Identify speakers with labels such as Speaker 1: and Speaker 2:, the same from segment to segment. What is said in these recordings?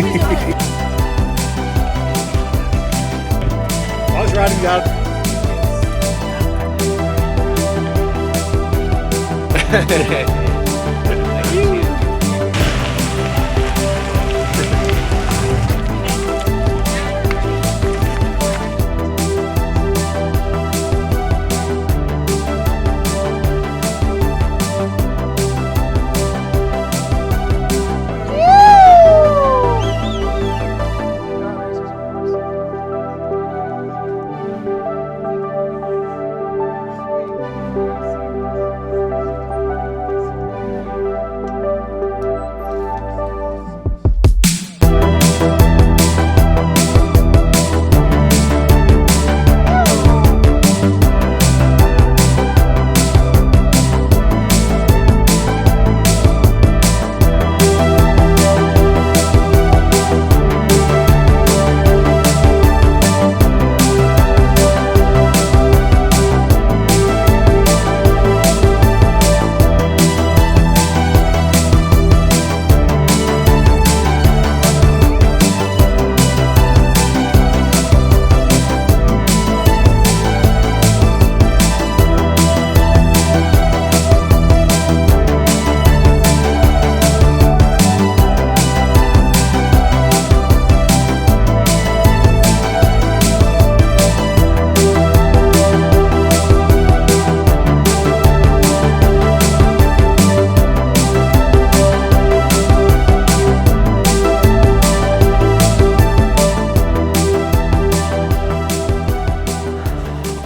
Speaker 1: I was riding that. Thank you.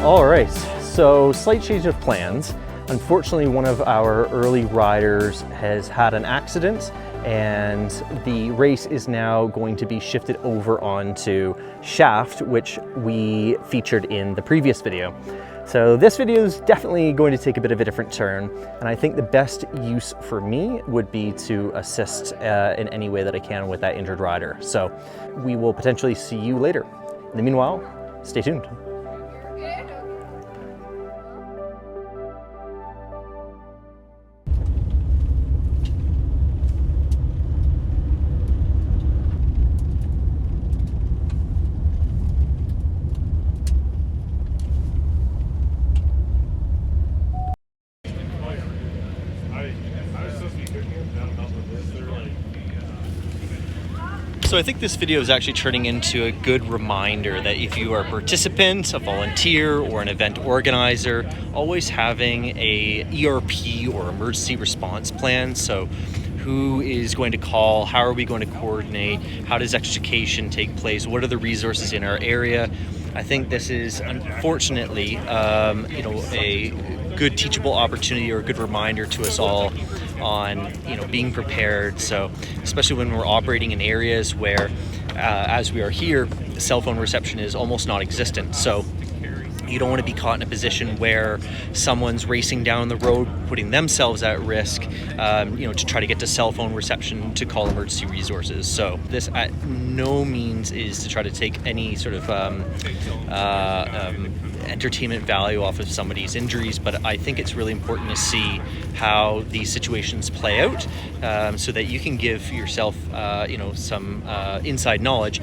Speaker 2: Alright, so slight change of plans. Unfortunately, one of our early riders has had an accident and the race is now going to be shifted over onto Shaft, which we featured in the previous video. So this video is definitely going to take a bit of a different turn, and I think the best use for me would be to assist in any way that I can with that injured rider. So we will potentially see you later. In the meanwhile, stay tuned. So I think this video is actually turning into a good reminder that if you are a participant, a volunteer, or an event organizer, always having a ERP or emergency response plan. So who is going to call? How are we going to coordinate? How does education take place? What are the resources in our area? I think this is unfortunately, a good teachable opportunity or a good reminder to us all on being prepared. So especially when we're operating in areas where as we are here, cell phone reception is almost non-existent. So you don't want to be caught in a position where someone's racing down the road, putting themselves at risk, to try to get to cell phone reception to call emergency resources. So this at no means is to try to take any sort of entertainment value off of somebody's injuries, but I think it's really important to see how these situations play out, so that you can give yourself, some inside knowledge.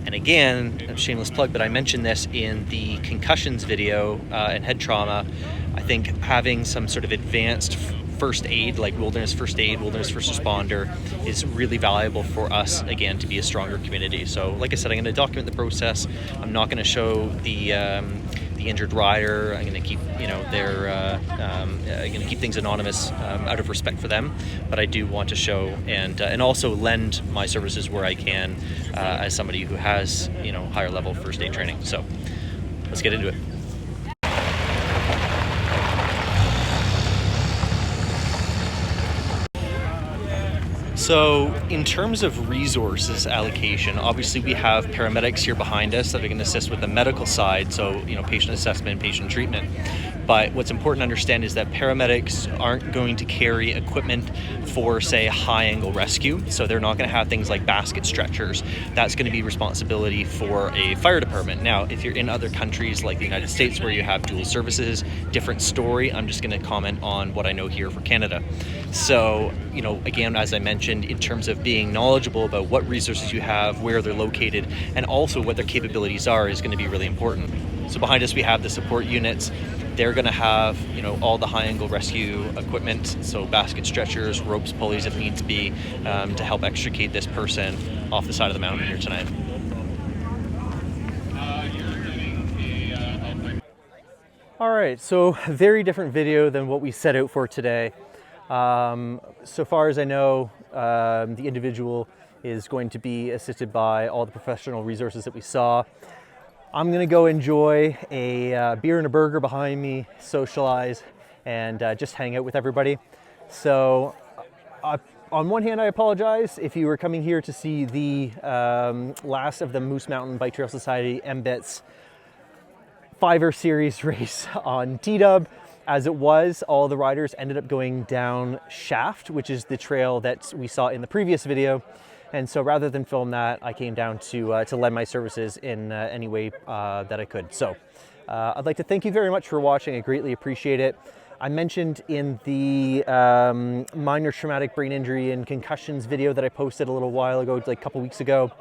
Speaker 2: And again, a shameless plug, but I mentioned this in the concussions video and head trauma. I think having some sort of advanced first aid, like wilderness first aid, wilderness first responder, is really valuable for us, again, to be a stronger community. So like I said, I'm going to document the process. I'm not going to show the injured rider. I'm going to keep, going to keep things anonymous out of respect for them. But I do want to show and also lend my services where I can as somebody who has, higher level first aid training. So let's get into it. So in terms of resources allocation, obviously we have paramedics here behind us that are going to assist with the medical side, so patient assessment, patient treatment. But what's important to understand is that paramedics aren't going to carry equipment for, say, high-angle rescue. So they're not going to have things like basket stretchers. That's going to be responsibility for a fire department. Now, if you're in other countries like the United States where you have dual services, different story. I'm just going to comment on what I know here for Canada. So, you know, again, as I mentioned, in terms of being knowledgeable about what resources you have, where they're located, and also what their capabilities are is going to be really important. So behind us we have the support units. They're going to have, you know, all the high-angle rescue equipment, so basket stretchers, ropes, pulleys if needs be, to help extricate this person off the side of the mountain here tonight. All right, so a very different video than what we set out for today. So far as I know, the individual is going to be assisted by all the professional resources that we saw. I'm gonna go enjoy a beer and a burger behind me, socialize, and just hang out with everybody. So on one hand, I apologize if you were coming here to see the last of the Moose Mountain Bike Trail Society MBTS Fiver series race on T-Dub. As it was, all the riders ended up going down Shaft, which is the trail that we saw in the previous video. And so rather than film that, I came down to lend my services in any way that I could. So I'd like to thank you very much for watching. I greatly appreciate it. I mentioned in the minor traumatic brain injury and concussions video that I posted a little while ago, like a couple weeks ago,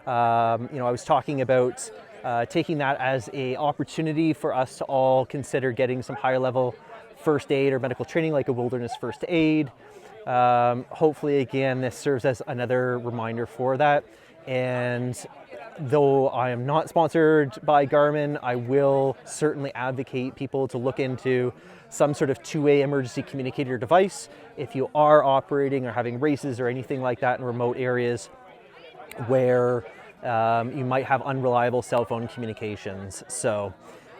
Speaker 2: you know, I was talking about taking that as an opportunity for us to all consider getting some higher level first aid or medical training, like a wilderness first aid. Hopefully, again, this serves as another reminder for that. And though I am not sponsored by Garmin, I will certainly advocate people to look into some sort of two-way emergency communicator device if you are operating or having races or anything like that in remote areas where you might have unreliable cell phone communications. So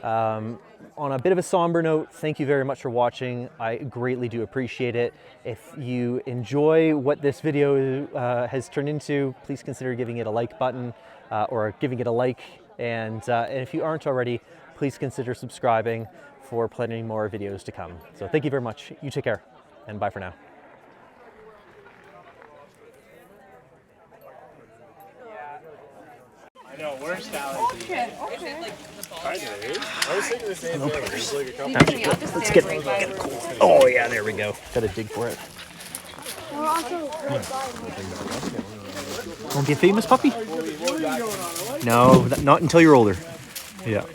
Speaker 2: on a bit of a somber note, thank you very much for watching. I greatly do appreciate it. If you enjoy what this video has turned into, please consider giving it a like button or giving it a like. And if you aren't already, please consider subscribing for plenty more videos to come. So thank you very much. You take care and bye for now.
Speaker 1: I know, worst allergy.
Speaker 3: Okay.
Speaker 1: I know. I was thinking the same thing. It was like a couple
Speaker 2: Let's get it cool. Oh yeah, there we go. Gotta dig for it. Won't be a famous puppy? No, not until you're older. Yeah.